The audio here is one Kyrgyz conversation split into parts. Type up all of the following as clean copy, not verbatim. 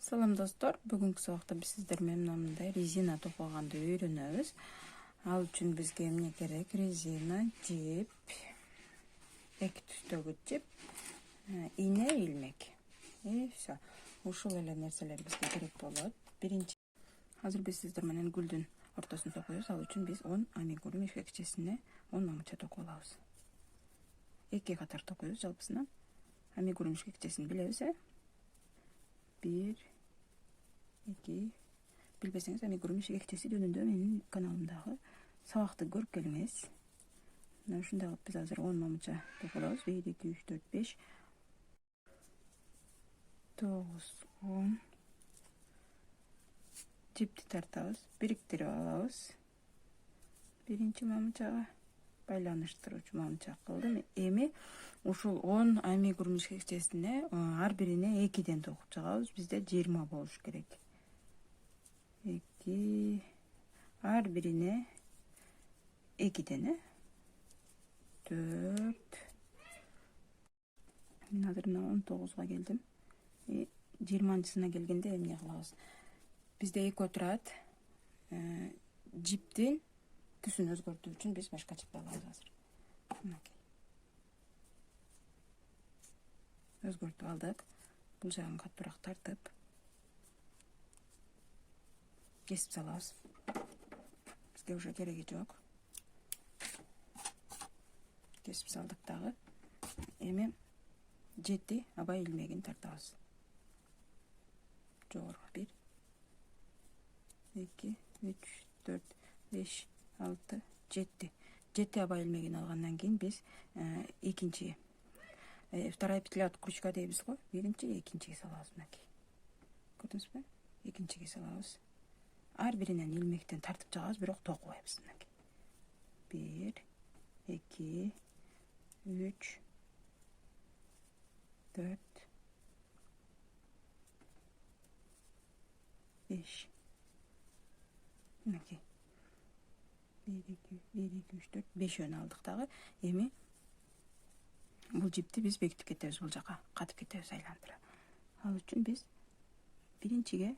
Салам достор, бүгүнкү сабакта биз сиздер менен мындай резина токуганды үйрөнөбүз. Ал үчүн бизге эмне керек? Резина, жип, эки түстөгү жип, ийне, илмек. Все. Ушул эле нерселер бизге керек болот. Биринчи, азыр биз сиздер менен гүлдүн ортосун токуйбуз. Ал үчүн биз 10 амигурум ишкекчесине 10 мамыча токуп алабыз. 2 катар токуйбуз жалпысынан. Амигурум ишкекчесин билебиз, 1, 2, билбесеңиз амигурум ишкекчеси жөнүндө менин каналымдагы сабакты көрүп келиңиз. Мына ушундай кылып биз азыр 10 мамыча токулабыз. 1, 2, 3, 4, 5, 9, 10. Жипти тартабыз, бириктирип алабыз. Биринчи мамычага байланыштыруучу мамыча кылдым. Эми ушул 10 амигурум ишкекчесине ар бирине 2ден токуп чыгабыз. Бизде 20 болуш керек. 2, ар бирине 2ден, 4. Мен азыр 19га келдим. 20-сына келгенде эмне кылабыз? Бизде экөө турат. Жиптин түсүн өзгөртүү үчүн биз башка жип алабыз азыр. Өзгөртүп алдык. Бул жагын катуураак тартып кесип салабыз. Бизге уже кереги жок. Кесип салдык дагы. Эми жети аба илмегин тартабыз. Жогору 1, 2, 3, 4, 5, 6, 7. 7 аба илмегин алгандан кийин биз экинчи вторая петля от крючка дейбиз го. Биринчи, экинчиге салабыз мынакей. Көрдүңүзбү? Экинчиге салабыз. Ар биринен илмектен тартып чыгабыз, бирок токубайбыз мынакей. 1, 2, 3, 4, 5. Мынакей. 1, 2, 3, 4, 5 өн алдык дагы. Эми бул жипти биз бекитип кетебиз, бул жака катып кетебиз айландыра. Ал үчүн биз биринчиге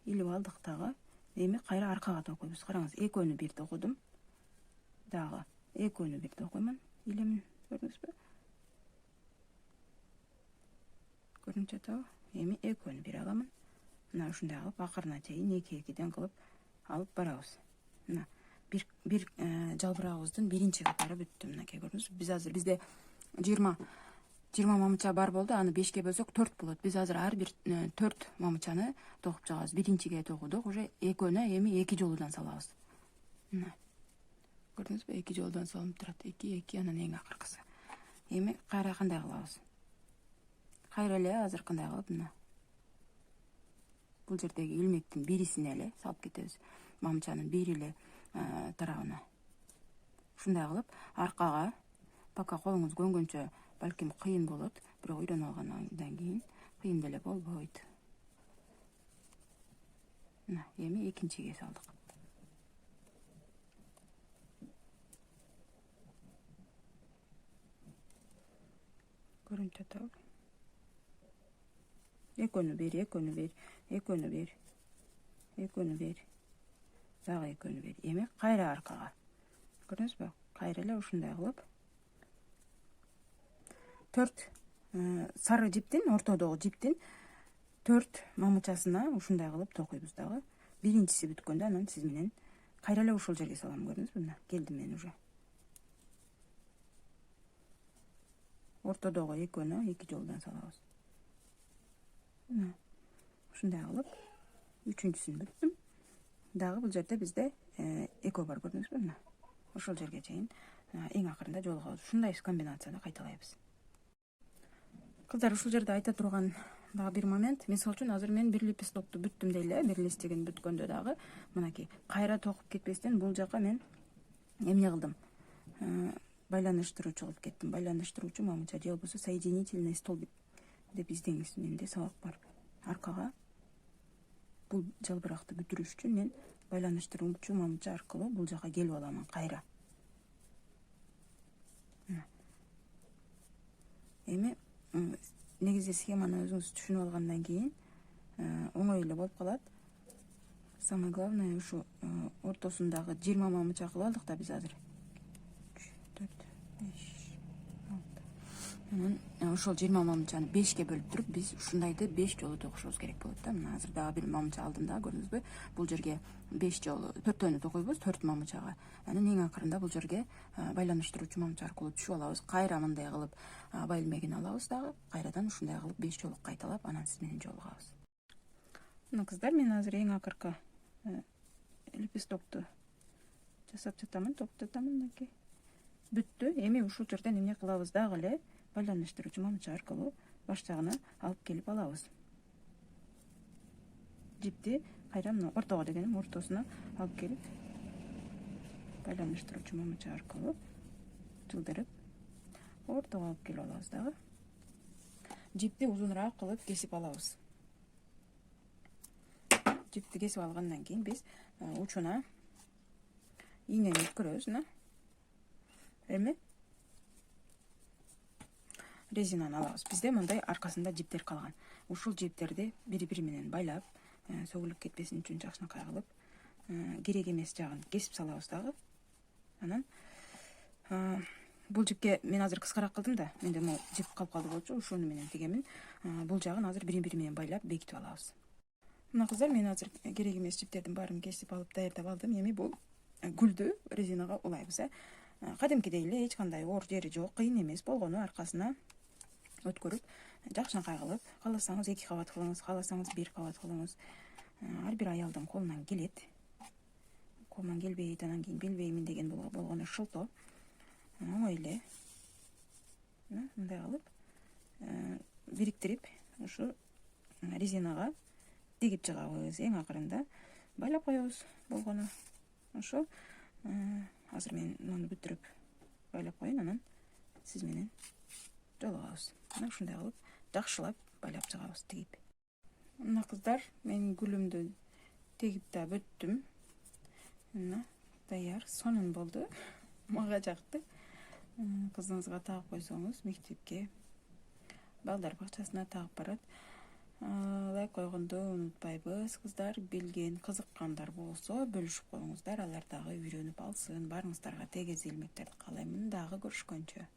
илип алдык дагы. Эми кайра аркага токуйбуз. Караңыз, экөөнү бир токудум. Дагы экөөнү бир токуймун. Илемин көрдүңүзбү? Көрүнүп жатабы? Эми экөөнү бир аламын. Мына ушундай кылып акырына чейин 2-2ден кылып алып барабыз. Мына бир жалбырагыбыздын биринчи катары бүттү. Мынакей көрдүңүзбү? Биз азыр бизде 20 мамыча бар болду. Аны 5ке бөлсөк 4 болот. Биз азыр ар бир 4 мамычаны токуп чыгабыз. Биринчиге токудук, уже экөөнө эми 2 жолудан салабыз. Мына. Көрдүңүзбү? 2 жолудан салынып турат. 2, 2, анан эң акыркысы. Эми кайра кандай кылабыз? Кайра эле азыр кандай кылып, мына. Бул жердеги илмектин бирисине эле салып кетебиз. Мамычанын бир эле тарабына. Ушундай кылып аркага, пока колуңуз көнгөнчө балким кыйын болот, бирок үйрөнүп алгандан кийин кыйын деле болбойт. Мына, эми экинчиге салдык. Көрүнүп жатабы? Экөөнү бир, экөөнү бир, экөөнү бир, экөөнү бир, дагы экөөнү бир. Эми кайра аркага. Көрдүңүзбү? Кайра эле ушундай кылып 4 сары жиптин, ортодогу жиптин 4 мамычасына ушундай кылып токуйбуз дагы. Биринчиси бүткөндө анан сиз менен кайра эле ушул жерге салам, көрдүңүзбү? Мына, келдим мен уже. Ортодогу экөөнө 2 жолудан салабыз. Мына, ушундай кылып үчүнчүсүн бүттүм. Дагы бул жерде бизде экөө бар, көрдүңүзбү? Мына, ошол жерге чейин эң акырында жолугабыз. Ушундай комбинацияда кайталайбыз. Кыздар, ушул жерде айта турган дагы бир момент. Мисалы үчүн азыр мен бир лепестокту бүттүм дейле, бир листигин бүткөндө дагы мынакей кайра токуп кетпестен бул жака мен эмне кылдым? Байланыштыруучу кылып кеттим. Байланыштыруучу мамыча же болбосо соединительный столбик деп издеңиз. Менде сабак бар. Аркага бул жалбыракты бүтүрүш үчүн мен байланыштыруучу мамыча аркылуу бул жака келип аламын кайра. Эми негизги схеманы өзүңүз түшүнүп алгандан кийин оңой эле болуп калат. Самое главное ушу ортосундагы 20 мамыча кылып алдык да биз азыр. 3, 4, 5, 6. Анан ошол 20 мамычаны 5ке бөлүп туруп биз ушундайды 5 жолу токушубуз керек болот да. Мына азыр дагы бир мамыча алдым да, көрдүңүзбү? Бул жерге 5 жолу 4төнү токойбуз, 4 мамычага. Анан эң акырында бул жерге байланыштыруучу мамыча аркылуу түшүп алабыз. Кайра мындай кылып аба илмегин алабыз дагы. Кайрадан ушундай кылып 5 жолу кайталап, анан сиз менен жолугабыз. Мына кыздар, мен азыр эң акыркы лепестокту жасап жатамын, токтотамын мынакей. Бүттү. Эми ушул жерден эмне кылабыз дагы эле? Байланыштыруучу мамыча аркылуу баш жагына алып келип алабыз. Жипти кайра мына ортого дегеним ортосуна алып келип байланыштыруучу мамыча аркылуу жылдырып ортого алып келип алабыз дагы. Жипти узунураак кылып кесип алабыз. Жипти кесип алгандан кийин биз учуна ийнени өткөрөбүз, мына. Эми резинаны алабыз. Бизде мындай аркасында жиптер калган. Ушул жиптерди бири-бири менен байлап, сөгүлүп кетпесин үчүн жакшынакай кылып, керек эмес жагын кесип салабыз дагы. Анан бул жипке мен азыр кыскараак кылдым да, менде могу жип калып калды болчу, ушуну менен тигемин. Бул жагын азыр бири-бири менен байлап бекитип алабыз. Мына кыздар, мен азыр керек эмес жиптердин баарын кесип алып даярдап алдым. Эми бул гүлдү резинага улайбыз. Кадимкидей эле эч кандай оор жери жок, кыйын эмес болгону аркасына өткөрүп, жакшынакай кылып, кааласаңыз 2 кабат кылыңыз, кааласаңыз 1 кабат кылыңыз. Ар бир аялдын колунан келет. Колунан келбейт, анан кийин билбеймин деген болгону шылтоо. Оңой эле мындай кылып бириктирип, ушу резинага тигип чыгабыз. Эң акырында байлап коебуз болгону. Ошо азыр мен муну бүтүрүп байлап коеюн, анан сиз менен жолугабыз. Мына ушундай кылып жакшылап байлап чыгабыз, тигип. Мына кыздар, мен гүлүмдү тегип да бүттүм. Мына даяр, сонун болду. Мага жакты. Кызыңызга тагып койсоңуз, мектепке, балдар бакчасына тагып барат. Лайк койгонду унутпайбыз. Кыздар, билген, кызыккандар болсо бөлүшүп коюңуздар, алар дагы үйрөнүп алсын. Баарыңыздарга тегиз илмектерди каалаймын. Дагы көрүшкөнчө.